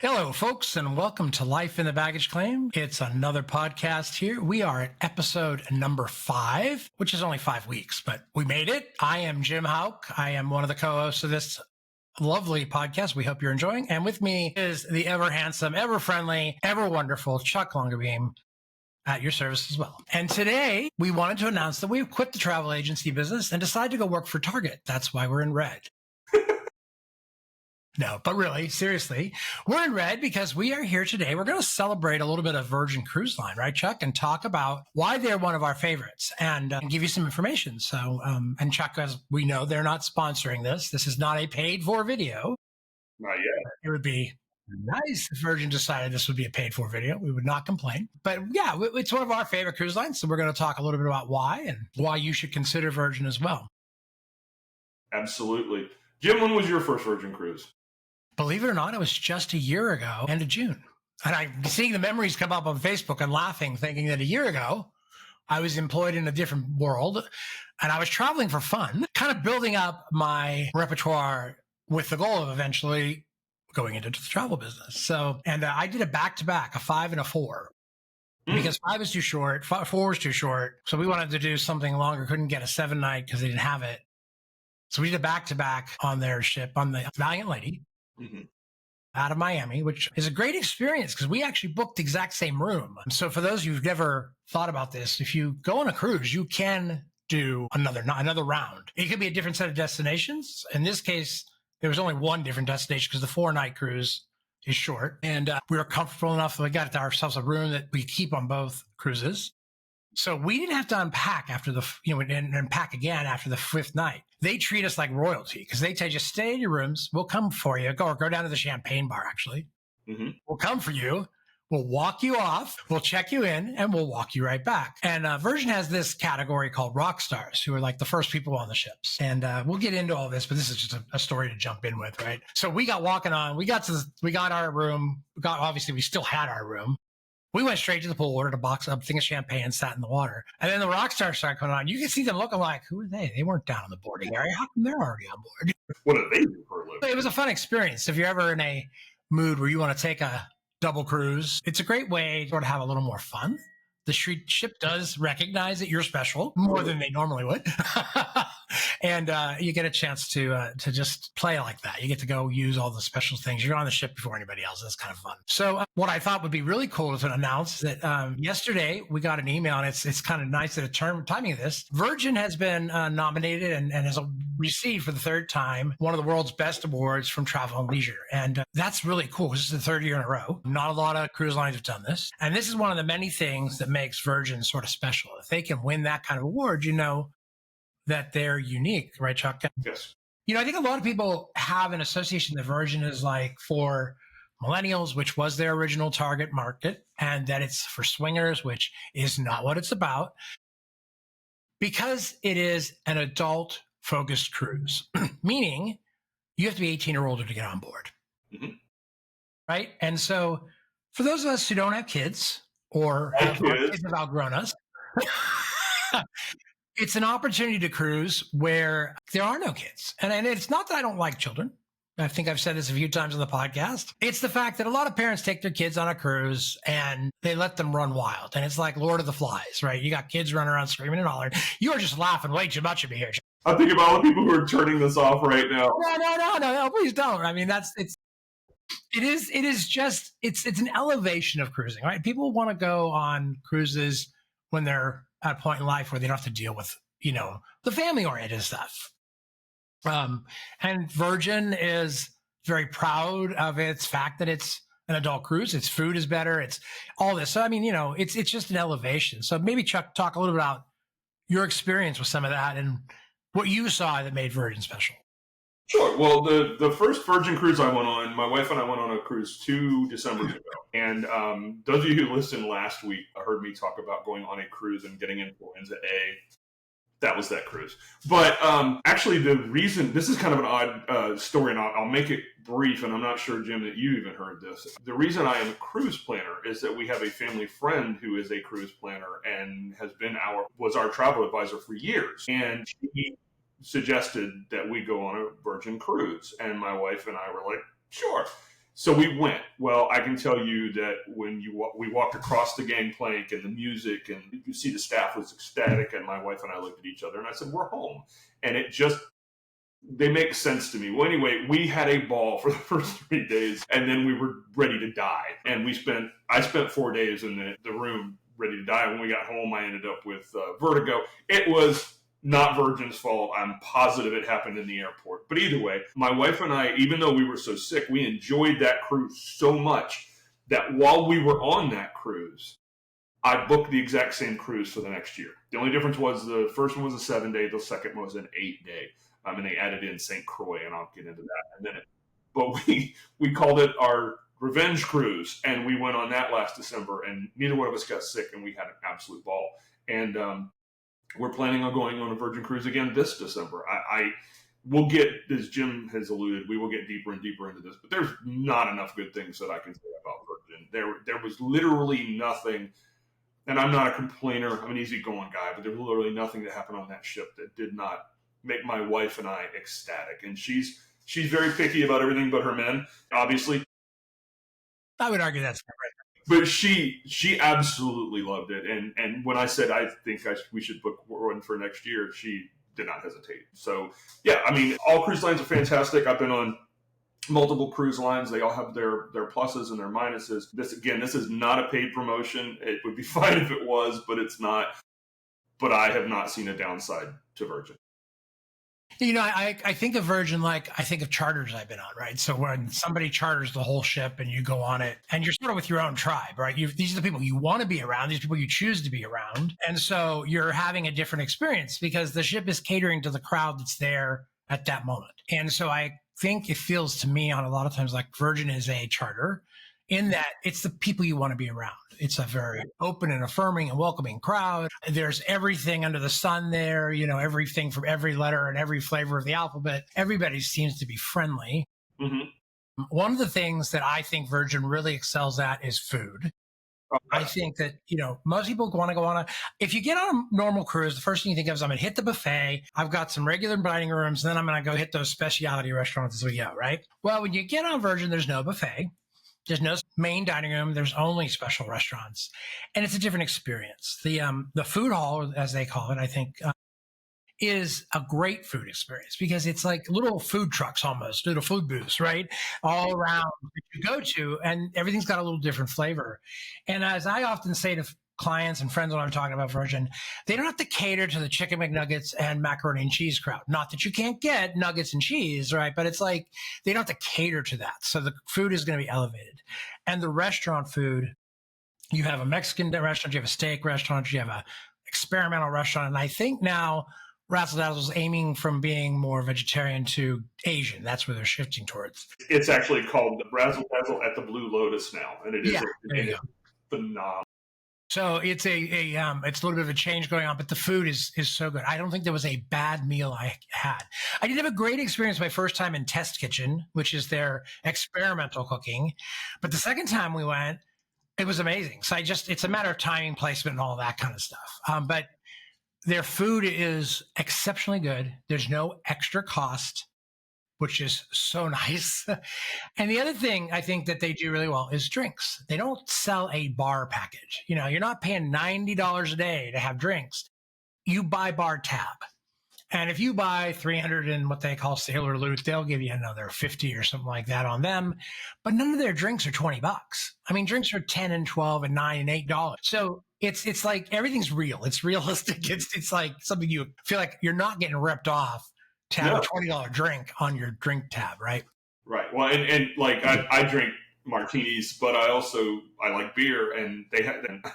Hello, folks, and welcome to Life in the Baggage Claim. It's another podcast here. We are at episode number 5, which is only 5 weeks, but we made it. I am Jim Hauck. I am one of the co-hosts of this lovely podcast we hope you're enjoying. And with me is the ever handsome, ever friendly, ever wonderful Chuck Longerbeam at your service as well. And today we wanted to announce that we've quit the travel agency business and decided to go work for Target. That's why we're in red. No, but really, seriously, we're in red because we are here today. We're going to celebrate a little bit of Virgin Cruise Line, right, Chuck? And talk about why they're one of our favorites and give you some information. So, and Chuck, as we know, they're not sponsoring this. This is not a paid for video. Not yet. It would be nice if Virgin decided this would be a paid for video. We would not complain. But yeah, it's one of our favorite cruise lines. So we're going to talk a little bit about why and why you should consider Virgin as well. Absolutely. Jim, when was your first Virgin cruise? Believe it or not, it was just a year ago, end of June. And I'm seeing the memories come up on Facebook and laughing, thinking that a year ago, I was employed in a different world and I was traveling for fun, kind of building up my repertoire with the goal of eventually going into the travel business. So, and I did a back-to-back, a 5 and a 4. Because 5 is too short, 4 is too short. So we wanted to do something longer, couldn't get a 7-night because they didn't have it. So we did a back-to-back on their ship, on the Valiant Lady. Out of Miami, which is a great experience because we actually booked the exact same room. So for those who've never thought about this, if you go on a cruise, you can do another round. It could be a different set of destinations. In this case, there was only one different destination because the 4-night cruise is short. And we were comfortable enough that we got ourselves a room that we keep on both cruises. So we didn't have to unpack after and unpack again after the 5th night. They treat us like royalty because they tell you, stay in your rooms. We'll come for you. Go down to the champagne bar, actually. We'll come for you. We'll walk you off. We'll check you in and we'll walk you right back. And Virgin has this category called rock stars who are like the first people on the ships. And we'll get into all this, but this is just a story to jump in with, right? So we got walking on. We got our room. Obviously, we still had our room. We went straight to the pool, ordered a thing of champagne, and sat in the water. And then the rock stars started coming on. You can see them looking like, who are they? They weren't down in the boarding area. How come they're already on board? What do they do for a living? It was a fun experience. If you're ever in a mood where you want to take a double cruise, it's a great way to sort of have a little more fun. The ship does recognize that you're special more than they normally would. And you get a chance to just play like that. You get to go use all the special things. You're on the ship before anybody else. That's kind of fun. So what I thought would be really cool to announce that yesterday we got an email, and it's kind of nice at the timing of this. Virgin has been nominated and has received for the 3rd time one of the world's best awards from Travel and Leisure. And that's really cool. This is the 3rd year in a row. Not a lot of cruise lines have done this. And this is one of the many things that makes Virgin sort of special. If they can win that kind of award, you know that they're unique, right, Chuck? Yes. I think a lot of people have an association that Virgin is like for millennials, which was their original target market, and that it's for swingers, which is not what it's about, because it is an adult-focused cruise, meaning you have to be 18 or older to get on board, right? And so for those of us who don't have kids or kids have outgrown us, it's an opportunity to cruise where there are no kids. And it's not that I don't like children. I think I've said this a few times on the podcast. It's the fact that a lot of parents take their kids on a cruise and they let them run wild. And it's like Lord of the Flies, right? You got kids running around screaming and hollering. You are just laughing way too much at me here. I think about all the people who are turning this off right now. No, please don't. I mean, it is an elevation of cruising, right? People want to go on cruises when they're at a point in life where they don't have to deal with, the family-oriented stuff. And Virgin is very proud of its fact that it's an adult cruise. Its food is better. It's all this. So, I mean, it's just an elevation. So maybe, Chuck, talk a little bit about your experience with some of that and what you saw that made Virgin special. Sure. Well, the first Virgin cruise I went on, my wife and I went on a cruise 2 Decembers ago. And those of you who listened last week heard me talk about going on a cruise and getting influenza A. That was that cruise. But actually, the reason, this is kind of an odd story, and I'll make it brief, and I'm not sure, Jim, that you even heard this. The reason I am a cruise planner is that we have a family friend who is a cruise planner and was our travel advisor for years. And she suggested that we go on a Virgin cruise. And my wife and I were like, sure. So we went. Well, I can tell you that when we walked across the gangplank and the music, and you see the staff was ecstatic, and my wife and I looked at each other, and I said, "We're home." And they make sense to me. Well, anyway, we had a ball for the first 3 days, and then we were ready to die. And I spent 4 days in the room ready to die. When we got home, I ended up with vertigo. It was not Virgin's fault. I'm positive it happened in the airport. But either way, my wife and I, even though we were so sick, we enjoyed that cruise so much that while we were on that cruise, I booked the exact same cruise for the next year. The only difference was the first one was a 7-day, the second one was an 8-day. And they added in St. Croix, and I'll get into that in a minute. But we called it our Revenge Cruise, and we went on that last December, and neither one of us got sick, and we had an absolute ball. And we're planning on going on a Virgin Cruise again this December. We'll get, as Jim has alluded, we will get deeper and deeper into this, but there's not enough good things that I can say about Virgin. There was literally nothing, and I'm not a complainer, I'm an easygoing guy, but there was literally nothing that happened on that ship that did not make my wife and I ecstatic. And she's very picky about everything but her men, obviously. I would argue that's right. But she absolutely loved it. And when I said I think we should book one for next year, she did not hesitate. So, yeah, I mean, all cruise lines are fantastic. I've been on multiple cruise lines. They all have their pluses and their minuses. This is not a paid promotion. It would be fine if it was, but it's not. But I have not seen a downside to Virgin. You know, I think of Virgin like I think of charters I've been on, right? So when somebody charters the whole ship and you go on it and you're sort of with your own tribe, right? These are the people you want to be around, these people you choose to be around. And so you're having a different experience because the ship is catering to the crowd that's there at that moment. And so I think it feels to me on a lot of times like Virgin is a charter in that it's the people you want to be around. It's a very open and affirming and welcoming crowd. There's everything under the sun there, you know, everything from every letter and every flavor of the alphabet. Everybody seems to be friendly. Mm-hmm. One of the things that I think Virgin really excels at is food. I think that, you know, most people want to go on if you get on a normal cruise, the first thing you think of is I'm going to hit the buffet. I've got some regular dining rooms, and then I'm going to go hit those specialty restaurants as we go, right? Well, when you get on Virgin, there's no buffet. There's no main dining room. There's only special restaurants, and it's a different experience. The food hall, as they call it, I think, is a great food experience because it's like little food trucks, almost little food booths, right, all around that you go to, and everything's got a little different flavor. And as I often say to clients and friends when I'm talking about Virgin, they don't have to cater to the chicken McNuggets and macaroni and cheese crowd. Not that you can't get nuggets and cheese, right? But it's like they don't have to cater to that. So the food is going to be elevated. And the restaurant food, you have a Mexican restaurant, you have a steak restaurant, you have a experimental restaurant. And I think now Razzle Dazzle's aiming from being more vegetarian to Asian. That's where they're shifting towards. It's actually called Razzle Dazzle at the Blue Lotus now. And it is phenomenal. So it's it's a little bit of a change going on, but the food is so good. I don't think there was a bad meal I had. I did have a great experience my first time in Test Kitchen, which is their experimental cooking. But the second time we went, it was amazing. So it's a matter of timing, placement, and all that kind of stuff. But their food is exceptionally good. There's no extra cost, which is so nice. And the other thing I think that they do really well is drinks. They don't sell a bar package. You know, you're not paying $90 a day to have drinks. You buy bar tab. And if you buy 300 and what they call Sailor Loot, they'll give you another 50 or something like that on them. But none of their drinks are $20. I mean, drinks are 10 and 12 and $9 and $8. So it's like everything's real. It's realistic. It's like something you feel like you're not getting ripped off to have a $20 drink on your drink tab, right? Right. Well, and like I drink martinis, but I like beer, and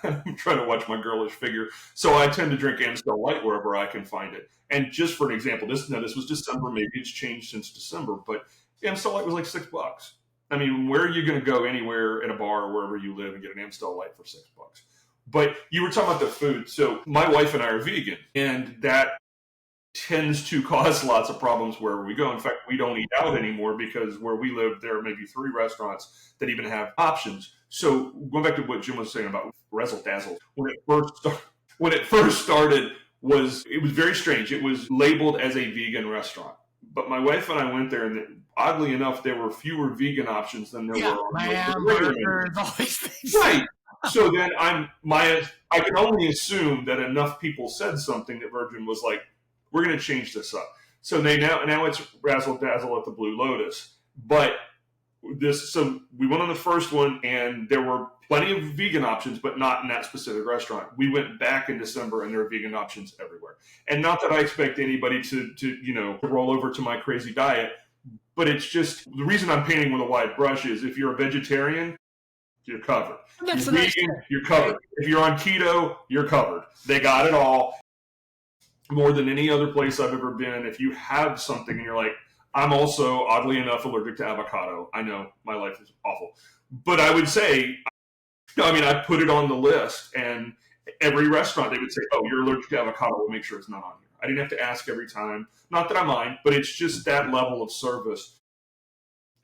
I'm trying to watch my girlish figure, so I tend to drink Amstel Light wherever I can find it. And just for an example, this was December. Maybe it's changed since December, but Amstel Light was like $6. I mean, where are you going to go anywhere in a bar or wherever you live and get an Amstel Light for $6? But you were talking about the food. So my wife and I are vegan, and that tends to cause lots of problems wherever we go. In fact, we don't eat out anymore because where we live, there are maybe 3 restaurants that even have options. So going back to what Jim was saying about Razzle Dazzle, when it first started, it was very strange. It was labeled as a vegan restaurant, But my wife and I went there, and oddly enough, there were fewer vegan options than there were on lamb, the regular burgers, menu. all these things. Right. So then I can only assume that enough people said something that Virgin was like, we're going to change this up. So now it's razzle dazzle at the Blue Lotus. But so we went on the first one, and there were plenty of vegan options, but not in that specific restaurant. We went back in December, and there are vegan options everywhere. And not that I expect anybody to roll over to my crazy diet, but it's just the reason I'm painting with a wide brush is if you're a vegetarian, you're covered. That's You're vegan, you're covered. If you're on keto, you're covered. They got it all. More than any other place I've ever been. If you have something and you're like, I'm also, oddly enough, allergic to avocado. I know my life is awful. But I would say, I put it on the list, and every restaurant, they would say, oh, you're allergic to avocado. We'll make sure it's not on here. I didn't have to ask every time. Not that I mind, but it's just that level of service.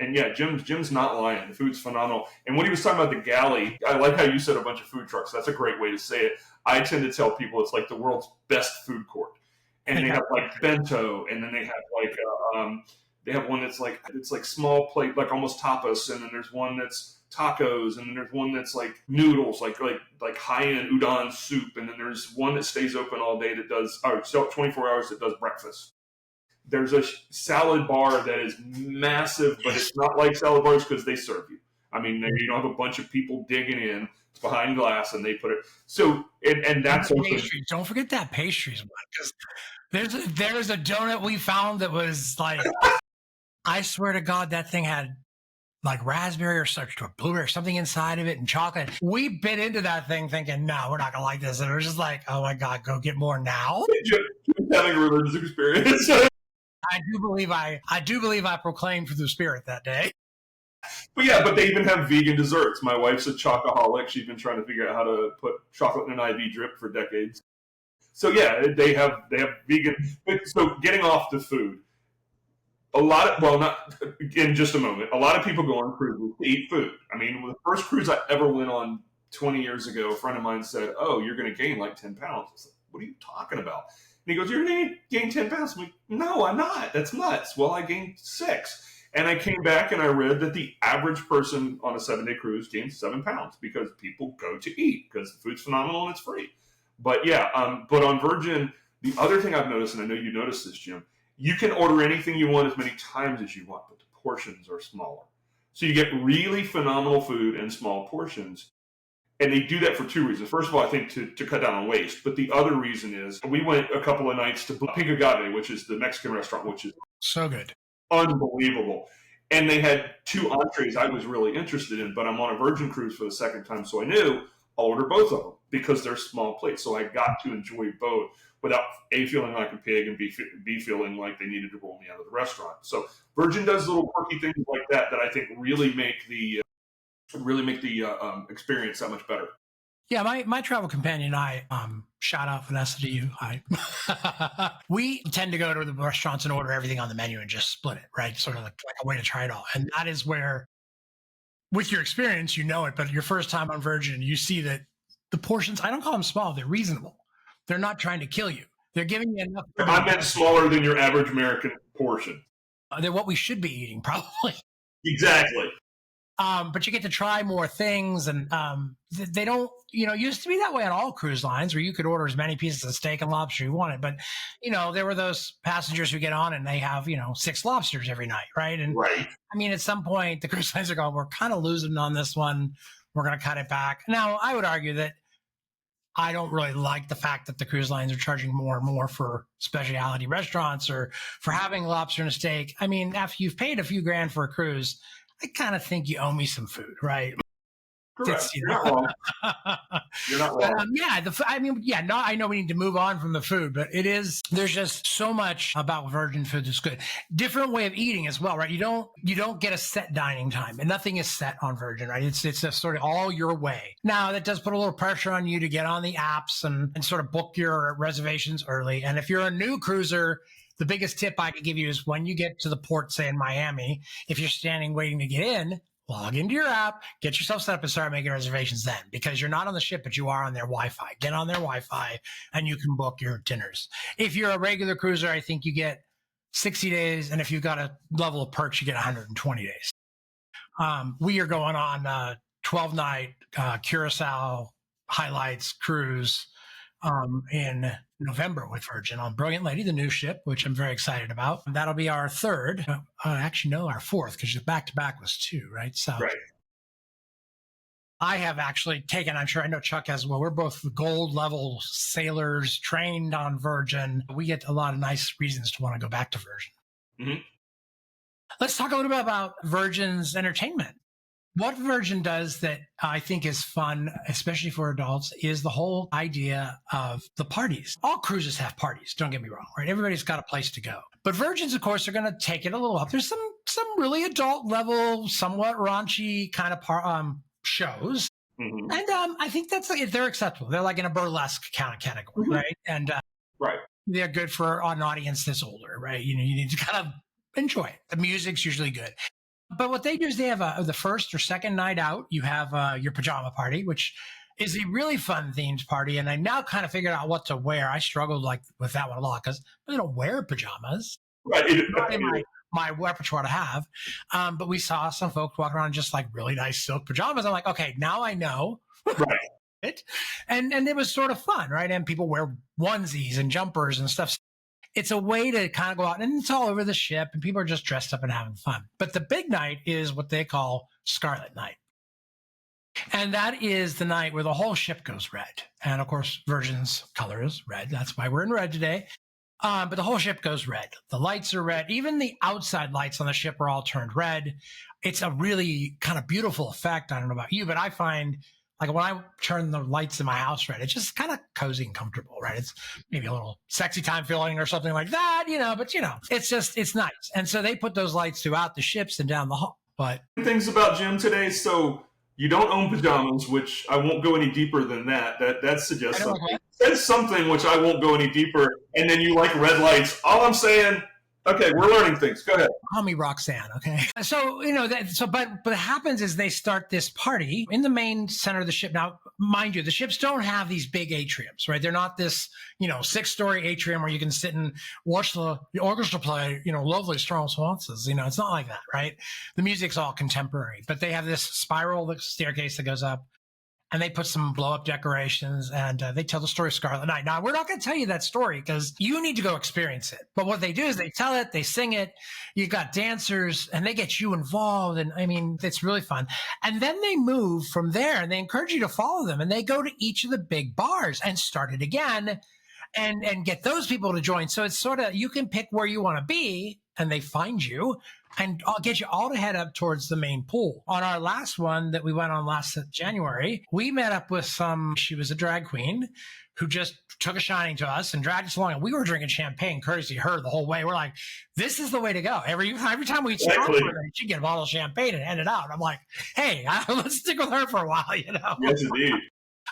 And yeah, Jim's not lying. The food's phenomenal. And when he was talking about the galley, I like how you said a bunch of food trucks. That's a great way to say it. I tend to tell people it's like the world's best food court. And they have like bento, and then they have like they have one that's like it's like small plate, like almost tapas, and then there's one that's tacos, and then there's one that's like noodles, like high end udon soup, and then there's one that stays open all day that does 24 hours that does breakfast. There's a salad bar that is massive, but it's not like salad bars because they serve you. I mean, you don't have a bunch of people digging in. It's behind glass, and they put it. So, and that's pastries. Don't forget that pastries one, because there's a donut we found that was like, I swear to God, that thing had like raspberry or such or blueberry or something inside of it and chocolate. We bit into that thing thinking, no, we're not gonna like this, and it was just like, oh my God, go get more now. Having a religious experience. I do believe I proclaimed for the Spirit that day. But they even have vegan desserts. My wife's a chocoholic. She's been trying to figure out how to put chocolate in an IV drip for decades. So yeah, they have vegan. So getting off the food, not in just a moment. A lot of people go on cruises to eat food. I mean, the first cruise I ever went on 20 years ago, a friend of mine said, "Oh, you're going to gain like 10 pounds." I was like, "What are you talking about?" And he goes, "You're going to gain 10 pounds." I'm like, "No, I'm not. That's nuts." Well, I gained 6. And I came back and I read that the average person on a 7-day cruise gains 7 pounds because people go to eat because the food's phenomenal and it's free. But yeah, but on Virgin, the other thing I've noticed, and I know you noticed this, Jim, you can order anything you want as many times as you want, but the portions are smaller. So you get really phenomenal food in small portions. And they do that for 2 reasons. First of all, I think to cut down on waste. But the other reason is we went a couple of nights to Pink Agave, which is the Mexican restaurant, which is so good. Unbelievable. And they had 2 entrees I was really interested in, but I'm on a Virgin cruise for the second time, so I knew I'll order both of them because they're small plates. So I got to enjoy both without A, feeling like a pig, and B, feeling like they needed to roll me out of the restaurant. So Virgin does little quirky things like that I think really make the experience that much better. Yeah, my travel companion and I, shout out Vanessa to you. Hi. We tend to go to the restaurants and order everything on the menu and just split it, right? Sort of like a way to try it all. And that is where, with your experience, you know it, but your first time on Virgin, you see that the portions, I don't call them small, they're reasonable. They're not trying to kill you. They're giving you enough. I meant smaller than your average American portion. They're what we should be eating, probably. Exactly. But you get to try more things, and they don't, used to be that way on all cruise lines where you could order as many pieces of steak and lobster you wanted. But, there were those passengers who get on and they have, 6 lobsters every night, right? And right. I mean, at some point, the cruise lines are going, we're kind of losing on this one. We're going to cut it back. Now, I would argue that I don't really like the fact that the cruise lines are charging more and more for specialty restaurants or for having lobster and a steak. I mean, after you've paid a few grand for a cruise, I kind of think you owe me some food, right? Correct. You're not wrong. You're not wrong. I know we need to move on from the food, but there's just so much about Virgin food that's good. Different way of eating as well, right? You don't get a set dining time, and nothing is set on Virgin, right? It's just sort of all your way. Now, that does put a little pressure on you to get on the apps and sort of book your reservations early. And if you're a new cruiser, the biggest tip I could give you is when you get to the port, say in Miami, if you're standing waiting to get in, log into your app, get yourself set up and start making reservations then, because you're not on the ship, but you are on their Wi-Fi. Get on their Wi-Fi and you can book your dinners. If you're a regular cruiser, I think you get 60 days. And if you've got a level of perks, you get 120 days. We are going on a 12-night Curacao highlights cruise in November with Virgin on Brilliant Lady, the new ship, which I'm very excited about. That'll be our third, actually, no, our fourth, because the back-to-back was two, right? So Right. I have actually taken, I'm sure I know Chuck as well. We're both gold level sailors trained on Virgin. We get a lot of nice reasons to want to go back to Virgin. Mhm. Let's talk a little bit about Virgin's entertainment. What Virgin does that I think is fun, especially for adults, is the whole idea of the parties. All cruises have parties, don't get me wrong, right? Everybody's got a place to go. But Virgins, of course, are going to take it a little up. There's some really adult level, somewhat raunchy kind of shows. Mhm. And I think they're acceptable. They're like in a burlesque kind of category, right? And Right. they're good for an audience that's older, right? You need to kind of enjoy it. The music's usually good. But what they do is they have the first or second night out, you have your pajama party, which is a really fun themed party. And I now kind of figured out what to wear. I struggled with that one a lot because I don't wear pajamas. Right. Not in my repertoire to have. But we saw some folks walking around just like really nice silk pajamas. I'm like, okay, now I know. Right. It. And it was sort of fun, right? And people wear onesies and jumpers and stuff. It's a way to kind of go out, and it's all over the ship, and people are just dressed up and having fun. But the big night is what they call Scarlet Night. And that is the night where the whole ship goes red. And of course, Virgin's color is red. That's why we're in red today. But the whole ship goes red. The lights are red. Even the outside lights on the ship are all turned red. It's a really kind of beautiful effect. I don't know about you, but I find like when I turn the lights in my house red, it's just kind of cozy and comfortable, right? It's maybe a little sexy time feeling or something like that, but it's nice. And so they put those lights throughout the ships and down the hall. But things about Jim today. So you don't own pajamas, which I won't go any deeper than that. That suggests something. Says something which I won't go any deeper. And then you like red lights. All I'm saying, okay, we're learning things. Go ahead. Call me Roxanne, okay? So, but what happens is they start this party in the main center of the ship. Now, mind you, the ships don't have these big atriums, right? They're not this, 6-story atrium where you can sit and watch the orchestra play, lovely strong swances. It's not like that, right? The music's all contemporary, but they have this spiral staircase that goes up. And they put some blow-up decorations, and they tell the story of Scarlet Night. Now, we're not going to tell you that story because you need to go experience it. But what they do is they tell it, they sing it, you've got dancers, and they get you involved. And, it's really fun. And then they move from there, and they encourage you to follow them. And they go to each of the big bars and start it again and get those people to join. So it's sort of, you can pick where you want to be, and they find you. And I'll get you all to head up towards the main pool. On our last one that we went on last January, we met up with she was a drag queen who just took a shining to us and dragged us along. And we were drinking champagne courtesy of her the whole way. We're like, this is the way to go. Every time we stop with her, she'd get a bottle of champagne and hand it out. I'm like, hey, let's stick with her for a while, Yes, indeed.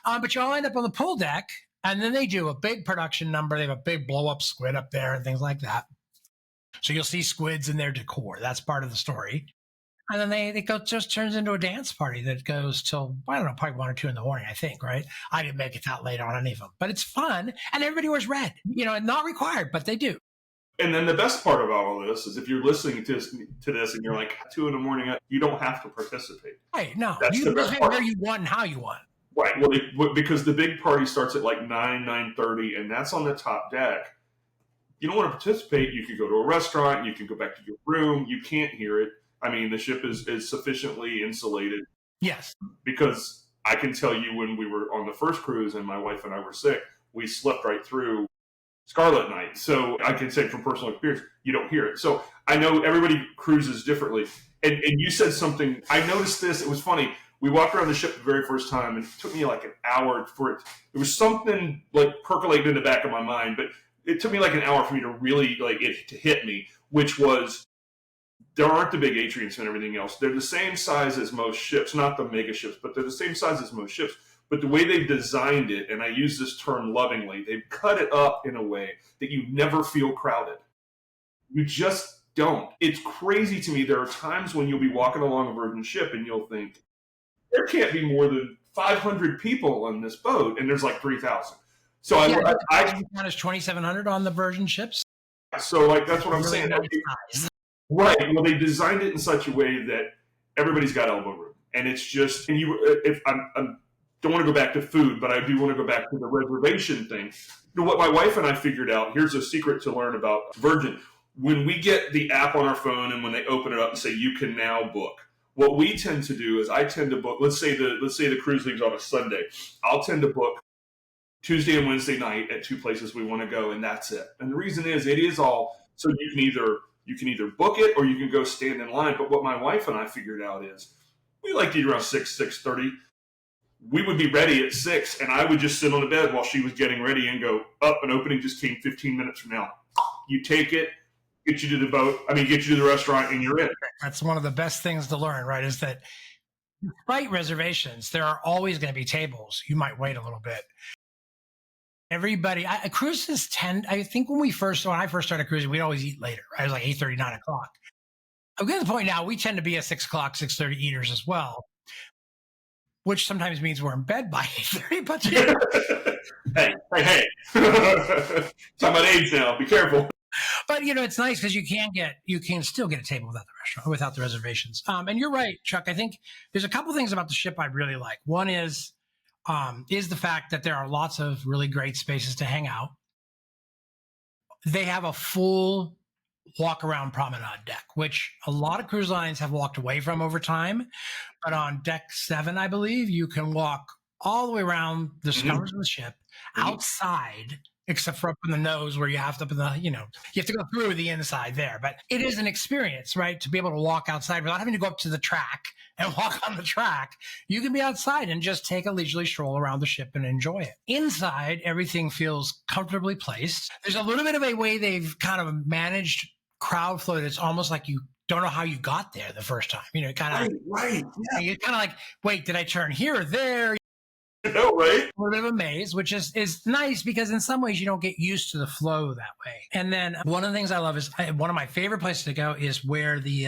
But you all end up on the pool deck, and then they do a big production number. They have a big blow-up squid up there and things like that. So you'll see squids in their decor. That's part of the story. And then it just turns into a dance party that goes till, I don't know, probably 1 or 2 in the morning, I think, right? I didn't make it that late on any of them. But it's fun, and everybody wears red. Not required, but they do. And then the best part about all this is if you're listening to this and you're like 2 in the morning, you don't have to participate. Right, no. That's You participate where you want and how you want. Right. Well, because the big party starts at like 9:30, and that's on the top deck. You don't want to participate, you could go to a restaurant, you can go back to your room, you can't hear it. The ship is sufficiently insulated. Yes. Because I can tell you when we were on the first cruise and my wife and I were sick, we slept right through Scarlet Night. So I can say from personal experience, you don't hear it. So I know everybody cruises differently. And you said something, I noticed this, it was funny. We walked around the ship the very first time, and it took me like an hour for it. There was something like percolating in the back of my mind, but it took me like an hour for me to really to hit me, which was there aren't the big atriums and everything else. They're the same size as most ships, not the mega ships, but they're the same size as most ships. But the way they've designed it, and I use this term lovingly, they've cut it up in a way that you never feel crowded. You just don't. It's crazy to me. There are times when you'll be walking along a Virgin ship and you'll think, there can't be more than 500 people on this boat, and there's like 3,000. So I is 2,700 on the Virgin ships. So like that's what I'm Really saying. nice size. Right. Well, they designed it in such a way that everybody's got elbow room, and it's just. And you, if I'm don't want to go back to food, but I do want to go back to the reservation thing. You know what my wife and I figured out. Here's a secret to learn about Virgin. When we get the app on our phone, and when they open it up and say you can now book, what we tend to do is I tend to book. Let's say the cruise leaves on a Sunday. I'll tend to book Tuesday and Wednesday night at two places we want to go, and that's it. And the reason is it is all so you can either book it or you can go stand in line. But what my wife and I figured out is we like to eat around 6:30. We would be ready at 6, and I would just sit on the bed while she was getting ready and go, up, an opening just came 15 minutes from now. You take it, get you to the boat, get you to the restaurant, and you're in. That's one of the best things to learn, right? Is that despite reservations, there are always going to be tables. You might wait a little bit. Everybody, cruises tend, I think when I first started cruising, we'd always eat later. Right? It was like 8:30, 9 o'clock. I'm getting to the point now, we tend to be at 6 o'clock, 6:30 eaters as well, which sometimes means we're in bed by 8:30, but hey. Talking about age now, be careful. But it's nice because you can still get a table without the restaurant, without the reservations. And you're right, Chuck. I think there's a couple things about the ship I really like. One is the fact that there are lots of really great spaces to hang out. They have a full walk around promenade deck, which a lot of cruise lines have walked away from over time. But on deck 7, I believe, you can walk all the way around the circumference of the ship outside, except for up in the nose where you have to you have to go through the inside there. But it is an experience, right? To be able to walk outside without having to go up to the track and walk on the track. You can be outside and just take a leisurely stroll around the ship and enjoy it. Inside, everything feels comfortably placed. There's a little bit of a way they've kind of managed crowd flow. It's almost like you don't know how you got there the first time. Kind of right. Yeah. You're kind of like, wait, did I turn here or there? No, right? A little bit of a maze, which is nice because in some ways you don't get used to the flow that way. And then one of the things I love is one of my favorite places to go is where they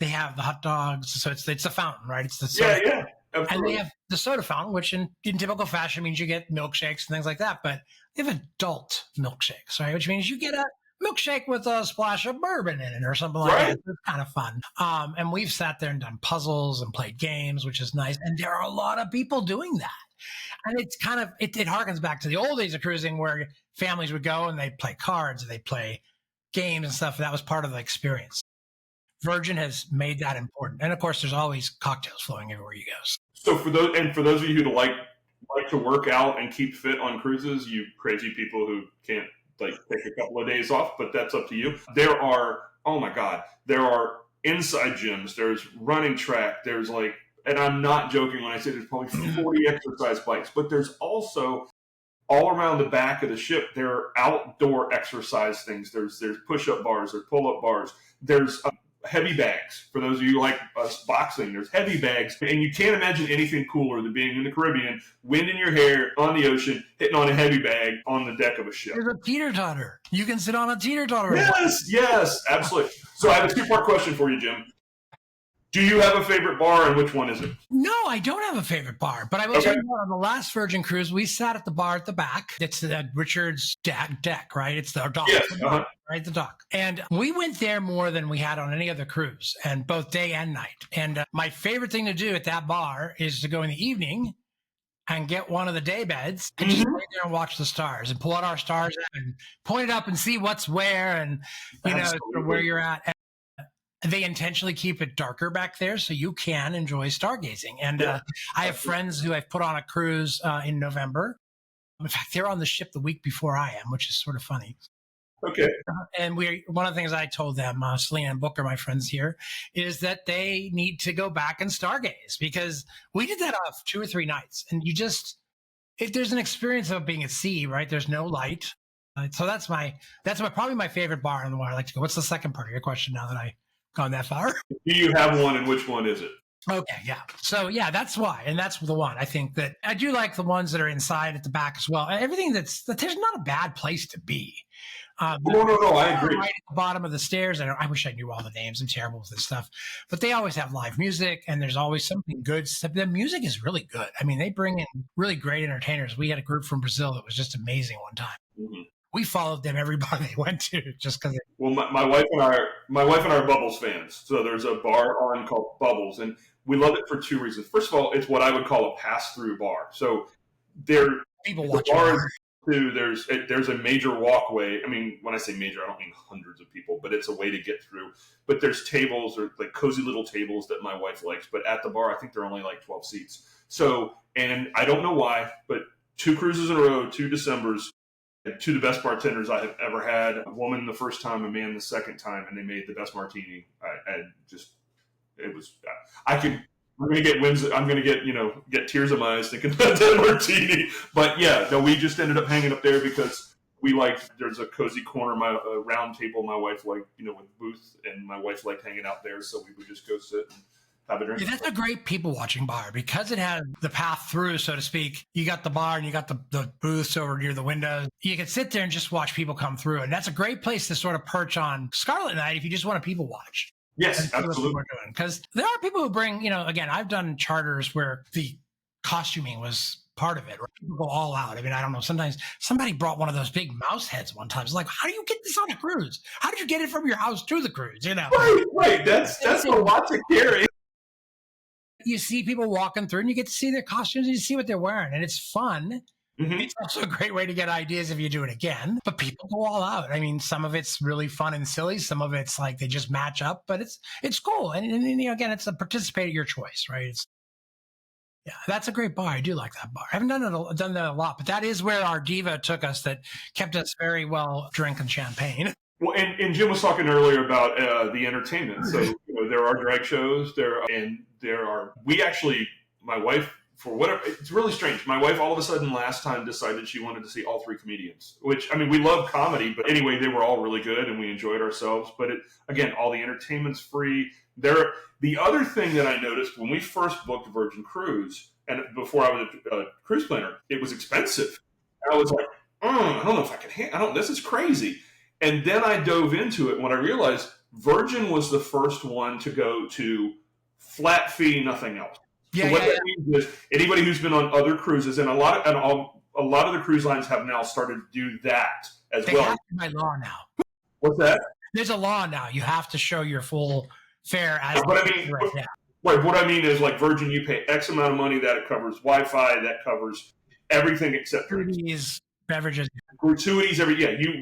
have the hot dogs. So it's the fountain, right? It's the soda yeah. Absolutely. And they have the soda fountain, which in typical fashion means you get milkshakes and things like that. But they have adult milkshakes, right? Which means you get a milkshake with a splash of bourbon in it or something like that. It's kind of fun. And we've sat there and done puzzles and played games, which is nice. And there are a lot of people doing that. And it's kind of, it harkens back to the old days of cruising where families would go and they'd play cards, they'd play games and stuff. That was part of the experience. Virgin has made that important. And of course, there's always cocktails flowing everywhere you go. So for those of you who like to work out and keep fit on cruises, you crazy people who can't take a couple of days off, but that's up to you. There are inside gyms, there's running track, there's and I'm not joking when I say there's probably 40 exercise bikes, but there's also all around the back of the ship, there are outdoor exercise things. There's push-up bars, there's pull-up bars, there's heavy bags. For those of you who like boxing, there's heavy bags. And you can't imagine anything cooler than being in the Caribbean, wind in your hair, on the ocean, hitting on a heavy bag on the deck of a ship. There's a teeter-totter. You can sit on a teeter-totter. Yes, absolutely. So I have a 2-part question for you, Jim. Do you have a favorite bar, and which one is it? No, I don't have a favorite bar, but I will tell you what, on the last Virgin cruise, we sat at the bar at the back. It's the Richard's deck, right? It's the dock, yes, right? The dock. And we went there more than we had on any other cruise, and both day and night. And my favorite thing to do at that bar is to go in the evening and get one of the day beds and just lay there and watch the stars and pull out our stars and point it up and see what's where and, where you're at. They intentionally keep it darker back there so you can enjoy stargazing. And I have friends who I've put on a cruise in November. In fact, they're on the ship the week before I am, which is sort of funny. Okay. And one of the things I told them, Selena and Booker, my friends here, is that they need to go back and stargaze because we did that off 2 or 3 nights. And there's an experience of being at sea, right? There's no light. So that's probably my favorite bar on the water I like to go. What's the second part of your question now that I gone that far? Do you have one, and which one is it? Okay, yeah. So yeah, that's why, and that's the one. I think that I do like the ones that are inside at the back as well. Everything there's not a bad place to be. No, I agree. Right at the bottom of the stairs, I wish I knew all the names. I'm terrible with this stuff, but they always have live music, and there's always something good. The music is really good. I mean, they bring in really great entertainers. We had a group from Brazil that was just amazing one time. Mm-hmm. We followed them every bar they went to just because. Well, my wife and I are Bubbles fans. So there's a bar on called Bubbles, and we love it for two reasons. First of all, it's what I would call a pass-through bar. So there, People the watching. bar too. There's a major walkway. I mean, when I say major, I don't mean hundreds of people, but it's a way to get through. But there's tables or like cozy little tables that my wife likes. But at the bar, I think there are only like 12 seats. So, and I don't know why, but 2 cruises in a row, 2 Decembers. 2 of the best bartenders I have ever had. A woman the first time, a man the second time, and they made the best martini. I'm going to get wins. I'm going to get tears in my eyes thinking about that martini. But yeah, no, we just ended up hanging up there because there's a cozy corner, a round table my wife liked, with booth, and my wife liked hanging out there. So we would just go sit and have a drink. Yeah, that's a great people watching bar because it had the path through, so to speak. You got the bar and you got the booths over near the windows. You can sit there and just watch people come through. And that's a great place to sort of perch on Scarlet Night if you just want to people watch. Yes, absolutely. Because there are people who bring, again, I've done charters where the costuming was part of it. Right? People go all out. I mean, I don't know. Sometimes somebody brought one of those big mouse heads one time. It's like, how do you get this on a cruise? How did you get it from your house to the cruise? Right. That's a lot to carry. You see people walking through and you get to see their costumes and you see what they're wearing, and it's fun. Mm-hmm. It's also a great way to get ideas if you do it again, but people go all out. I mean, some of it's really fun and silly. Some of it's like they just match up, but it's cool. And again, it's a participate at your choice, right? Yeah, that's a great bar. I do like that bar. I haven't done that a lot, but that is where our diva took us that kept us very well drinking champagne. Well, and Jim was talking earlier about the entertainment. So there are drag shows. My wife, for whatever, it's really strange. My wife all of a sudden last time decided she wanted to see all 3 comedians, which, I mean, we love comedy, but anyway, they were all really good and we enjoyed ourselves. But again, all the entertainment's free. The other thing that I noticed when we first booked Virgin Cruise, and before I was a cruise planner, it was expensive. And I was like, I don't know if I can this is crazy. And then I dove into it when I realized Virgin was the first one to go to flat fee, nothing else. Yeah, so what that means is anybody who's been on other cruises, and a lot of the cruise lines have now started to do that as well. They have to by law now. What's that? There's a law now. You have to show your full fare as. What I mean is, like Virgin, you pay X amount of money. That it covers Wi-Fi. That covers everything except drinks, beverages, gratuities.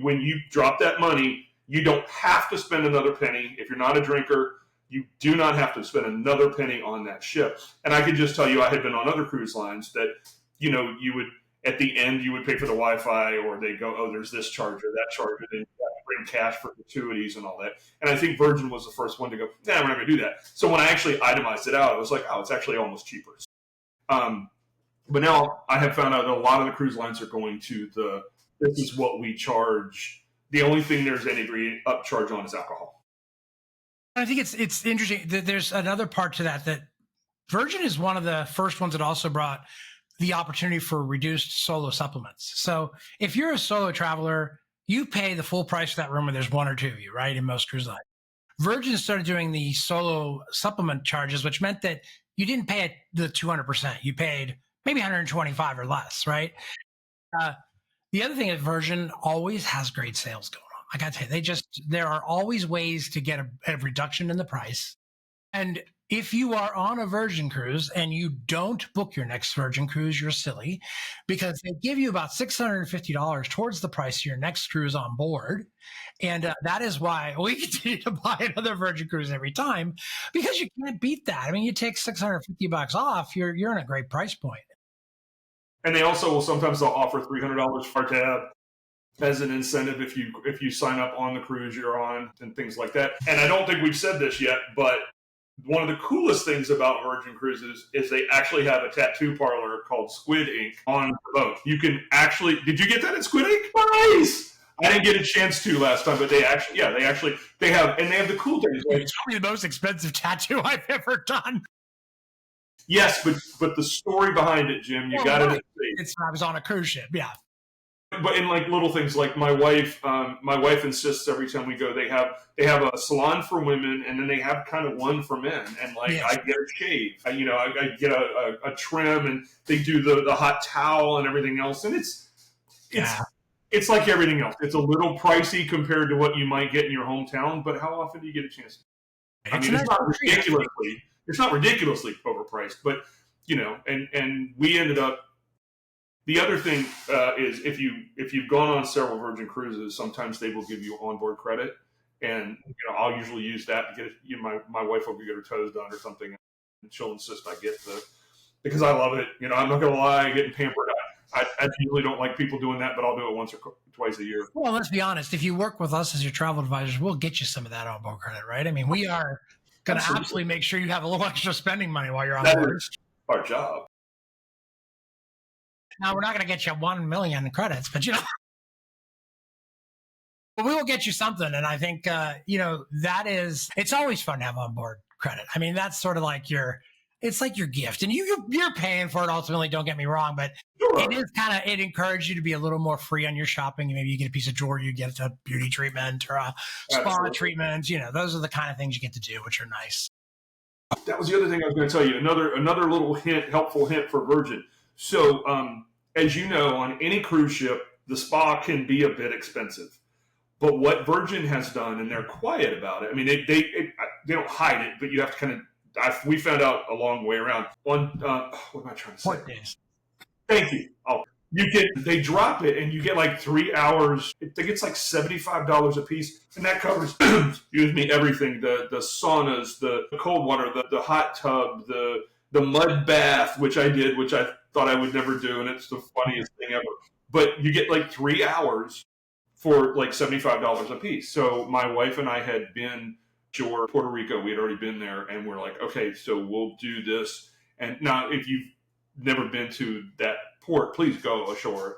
When you drop that money, you don't have to spend another penny. If you're not a drinker, you do not have to spend another penny on that ship. And I can just tell you, I had been on other cruise lines that, you would, at the end, you would pay for the Wi-Fi, or they go, oh, there's this charge or that charge, and then you have to bring cash for gratuities and all that. And I think Virgin was the first one to go, we're not going to do that. So when I actually itemized it out, I was like, oh, it's actually almost cheaper. But now I have found out that a lot of the cruise lines are going to this is what we charge. The only thing there's any upcharge on is alcohol. I think it's interesting that there's another part to that Virgin is one of the first ones that also brought the opportunity for reduced solo supplements. So if you're a solo traveler, you pay the full price for that room, and there's 1 or 2 of you, right? In most cruise lines. Virgin started doing the solo supplement charges, which meant that you didn't pay the 200%. You paid maybe 125 or less, right? The other thing is Virgin always has great sales going on. I got to tell you, there are always ways to get a reduction in the price. And if you are on a Virgin cruise and you don't book your next Virgin cruise, you're silly, because they give you about $650 towards the price of your next cruise on board. And that is why we continue to buy another Virgin cruise every time, because you can't beat that. I mean, you take $650 off, you're in a great price point. And they also will sometimes they'll offer $300 for tab as an incentive if you sign up on the cruise you're on and things like that. And I don't think we've said this yet, but one of the coolest things about Virgin Cruises is they actually have a tattoo parlor called Squid Ink on the boat. You can actually, did you get that at Squid Ink? Nice! I didn't get a chance to last time, but they have the cool things. Like, it's probably the most expensive tattoo I've ever done. Yes, but the story behind it, Jim, you got to see. I was on a cruise ship, yeah. But in like little things, like my wife insists every time we go, they have a salon for women, and then they have kind of one for men. And like, yes. I get a shave, I get a trim, and they do the hot towel and everything else. And It's like everything else. It's a little pricey compared to what you might get in your hometown, but how often do you get a chance to? I mean, it's not ridiculously overpriced, but and we ended up. The other thing is if you've gone on several Virgin cruises, sometimes they will give you onboard credit, and I'll usually use that to get it. My wife will get her toes done or something, and she'll insist I get because I love it. I'm not gonna lie, getting pampered. I usually don't like people doing that, but I'll do it once or twice a year. Well, let's be honest. If you work with us as your travel advisors, we'll get you some of that onboard credit, right? I mean, we are going to absolutely make sure you have a little extra spending money while you're on board. That is our job. Now, we're not going to get you 1 million credits, but but we will get you something. And I think, it's always fun to have onboard credit. I mean, that's sort of like it's like your gift, and you're paying for it ultimately. Don't get me wrong, but it is it encourages you to be a little more free on your shopping. Maybe you get a piece of jewelry, you get a beauty treatment or a spa treatment. Those are the kind of things you get to do, which are nice. That was the other thing I was going to tell you. Another little helpful hint for Virgin. So, as you know, on any cruise ship, the spa can be a bit expensive. But what Virgin has done, and they're quiet about it. I mean, they don't hide it, but you have to kind of. We found out a long way around. On what am I trying to say? Port days. Thank you. They drop it, and you get like 3 hours. I think it's like $75 a piece, and that covers excuse me, everything: the saunas, the cold water, the hot tub, the mud bath, which I did, which I thought I would never do, and it's the funniest thing ever. But you get like 3 hours for like $75 a piece. So my wife and I had been to Puerto Rico. We had already been there, and we're like, okay, so we'll do this. And now, if you've never been to that port, please go ashore.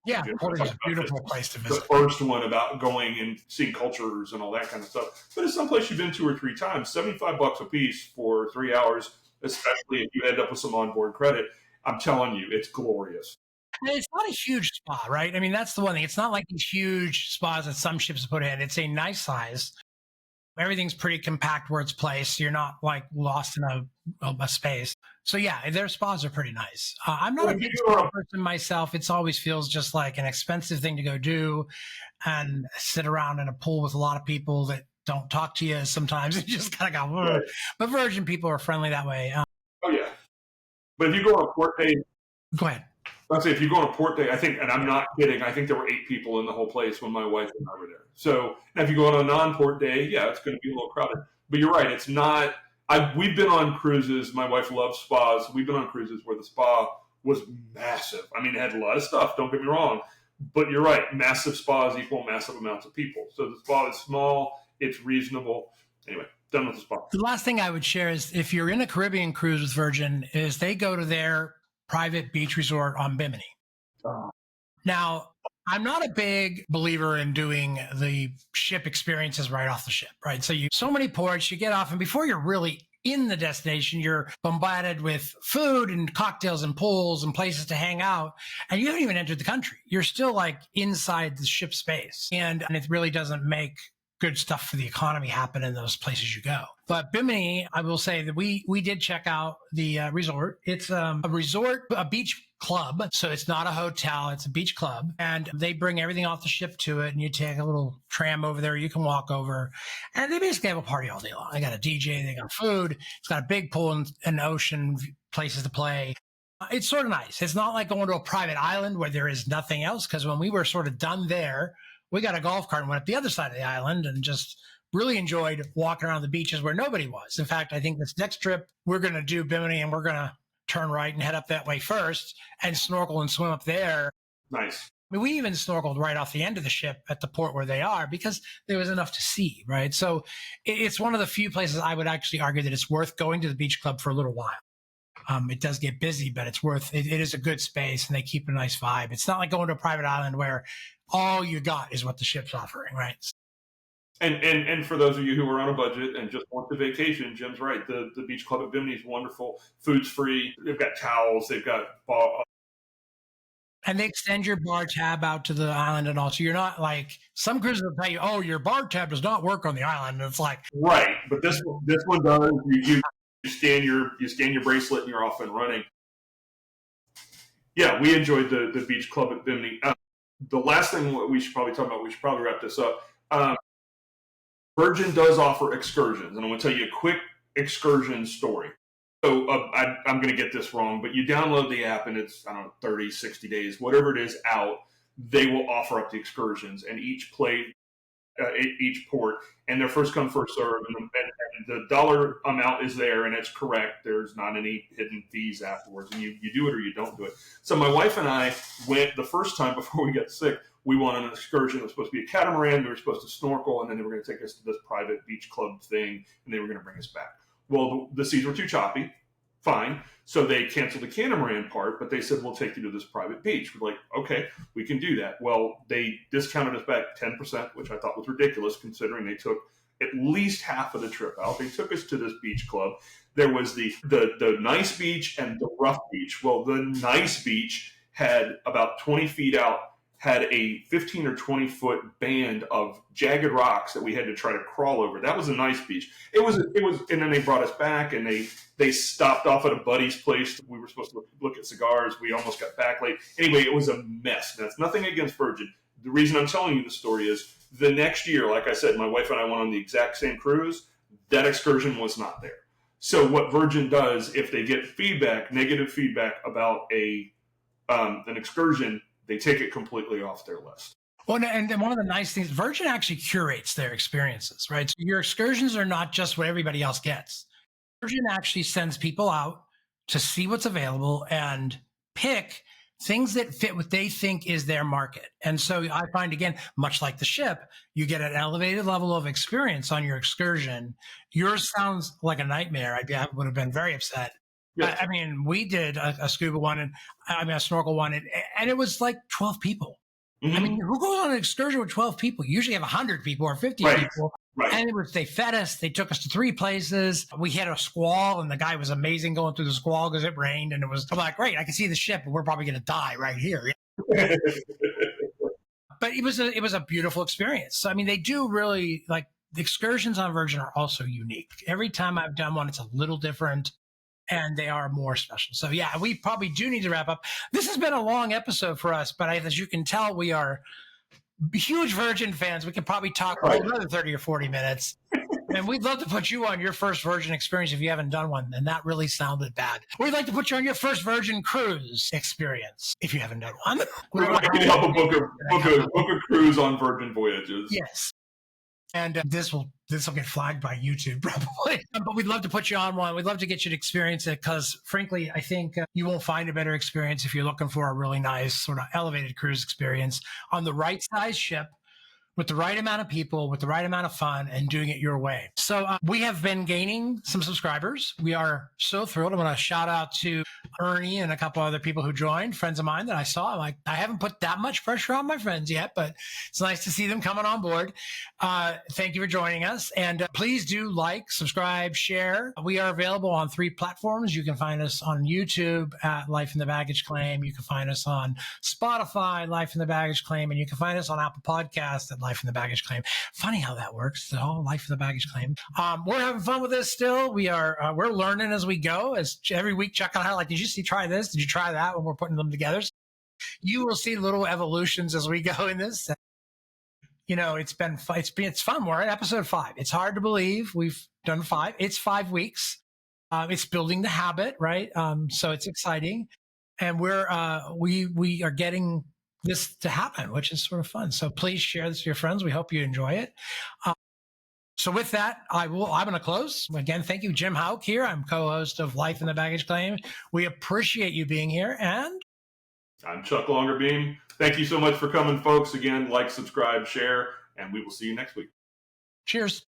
Yeah, Puerto Rico is a beautiful place to visit. The first one about going and seeing cultures and all that kind of stuff. But it's someplace you've been 2 or 3 times. $75 a piece for 3 hours, especially if you end up with some onboard credit. I'm telling you, it's glorious. It's not a huge spa, right? I mean, that's the one thing. It's not like these huge spas that some ships put in. It's a nice size. Everything's pretty compact where it's placed. You're not like lost in a space. So yeah, their spas are pretty nice. I'm not a big spa person myself. It always feels just like an expensive thing to go do and sit around in a pool with a lot of people that don't talk to you sometimes. You just kind of go, right. But Virgin people are friendly that way. Oh yeah. But if you go on a port day, go ahead. I'd say if you go on a port day, I think, and I'm not kidding, I think there were 8 people in the whole place when my wife and I were there. So now if you go on a non-port day, yeah, it's going to be a little crowded. But you're right, it's not. We've been on cruises. My wife loves spas. We've been on cruises where the spa was massive. I mean, it had a lot of stuff. Don't get me wrong. But you're right, massive spas equal massive amounts of people. So the spa is small. It's reasonable. Anyway, done with the spa. The last thing I would share is if you're in a Caribbean cruise with Virgin, is they go to their private beach resort on Bimini. Now, I'm not a big believer in doing the ship experiences right off the ship, right? So many ports, you get off, and before you're really in the destination, you're bombarded with food and cocktails and pools and places to hang out, and you haven't even entered the country. You're still like inside the ship space, and it really doesn't make good stuff for the economy happen in those places you go. But Bimini, I will say that we did check out the resort. It's a resort, a beach club. So it's not a hotel, it's a beach club. And they bring everything off the ship to it. And you take a little tram over there, you can walk over. And they basically have a party all day long. They got a DJ, they got food. It's got a big pool and ocean places to play. It's sort of nice. It's not like going to a private island where there is nothing else. Because when we were sort of done there, we got a golf cart and went up the other side of the island and just really enjoyed walking around the beaches where nobody was. In fact, I think this next trip, we're going to do Bimini and we're going to turn right and head up that way first and snorkel and swim up there. Nice. I mean, we even snorkeled right off the end of the ship at the port where they are because there was enough to see, right? So it's one of the few places I would actually argue that it's worth going to the beach club for a little while. It does get busy, but it's worth it. It is a good space and they keep a nice vibe. It's not like going to a private island where all you got is what the ship's offering, right? And for those of you who are on a budget and just want the vacation, Jim's right. The beach club at Bimini is wonderful. Food's free. They've got towels. They've got and they extend your bar tab out to the island and all. So you're not like some cruises will tell you, oh, your bar tab does not work on the island. And it's like right, but this one does. You scan your bracelet and you're off and running. Yeah, we enjoyed the beach club at Bimini. The last thing we should probably talk about, we should probably wrap this up. Virgin does offer excursions, and I'm going to tell you a quick excursion story. So I'm going to get this wrong, but you download the app and it's, I don't know, 30, 60 days, whatever it is out, they will offer up the excursions, and each port, and they're first come, first serve, and the dollar amount is there, and it's correct. There's not any hidden fees afterwards, and you do it or you don't do it. So my wife and I went the first time before we got sick. We went on an excursion. It was supposed to be a catamaran. We were supposed to snorkel, and then they were going to take us to this private beach club thing, and they were going to bring us back. Well, the seas were too choppy. Fine. So they canceled the catamaran part, but they said, we'll take you to this private beach. We're like, okay, we can do that. Well, they discounted us back 10%, which I thought was ridiculous considering they took at least half of the trip out. They took us to this beach club. There was the nice beach and the rough beach. Well, the nice beach had about 20 feet out, had a 15 or 20 foot band of jagged rocks that we had to try to crawl over. That was a nice beach. It was, and then they brought us back, and they stopped off at a buddy's place. We were supposed to look at cigars. We almost got back late. Anyway, it was a mess. That's nothing against Virgin. The reason I'm telling you the story is the next year, like I said, my wife and I went on the exact same cruise. That excursion was not there. So what Virgin does, if they get feedback, negative feedback about an excursion, they take it completely off their list. Well, and one of the nice things, Virgin actually curates their experiences, right? So your excursions are not just what everybody else gets. Virgin actually sends people out to see what's available and pick things that fit what they think is their market. And so I find, again, much like the ship, you get an elevated level of experience on your excursion. Yours sounds like a nightmare. I would have been very upset. Yes. I mean, we did a scuba one, and a snorkel one, and it was like 12 people. Mm-hmm. I mean, who goes on an excursion with 12 people? You usually have 100 people or 50 people. Right. And they fed us. They took us to 3 places. We had a squall, and the guy was amazing going through the squall because it rained. And I'm like, great, I can see the ship, and we're probably going to die right here. But it was a beautiful experience. So, I mean, they do really, like, the excursions on Virgin are also unique. Every time I've done one, it's a little different, and they are more special. So, yeah, we probably do need to wrap up. This has been a long episode for us, but as you can tell, we are huge Virgin fans. We could probably talk for another 30 or 40 minutes. And we'd love to put you on your first Virgin experience if you haven't done one. And that really sounded bad. We'd like to put you on your first Virgin cruise experience if you haven't done one. We're going to help book a cruise on Virgin Voyages. Yes. And this will get flagged by YouTube probably. But we'd love to put you on one. We'd love to get you to experience it because, frankly, I think you won't find a better experience if you're looking for a really nice sort of elevated cruise experience on the right size ship, with the right amount of people, with the right amount of fun, and doing it your way. So we have been gaining some subscribers. We are so thrilled. I want to shout out to Ernie and a couple other people who joined, friends of mine that I saw. I'm like, I haven't put that much pressure on my friends yet, but it's nice to see them coming on board. Thank you for joining us. And please do like, subscribe, share. We are available on 3 platforms. You can find us on YouTube at Life in the Baggage Claim. You can find us on Spotify, Life in the Baggage Claim, and you can find us on Apple Podcasts at Life in the Baggage Claim. Funny how that works. The whole Life in the Baggage Claim. We're having fun with this still. We're learning as we go. As every week, check out how, like, did you try this? Did you try that? When we're putting them together, you will see little evolutions as we go in this. You know, it's fun. We're at episode 5. It's hard to believe we've done 5. It's 5 weeks. It's building the habit, right? So it's exciting, and we are getting this to happen, which is sort of fun. So please share this with your friends. We hope you enjoy it. So with that, I'm going to close. Again, thank you, Jim Hauck here. I'm co-host of Life in the Baggage Claim. We appreciate you being here. And I'm Chuck Longerbeam. Thank you so much for coming, folks. Again, like, subscribe, share, and we will see you next week. Cheers.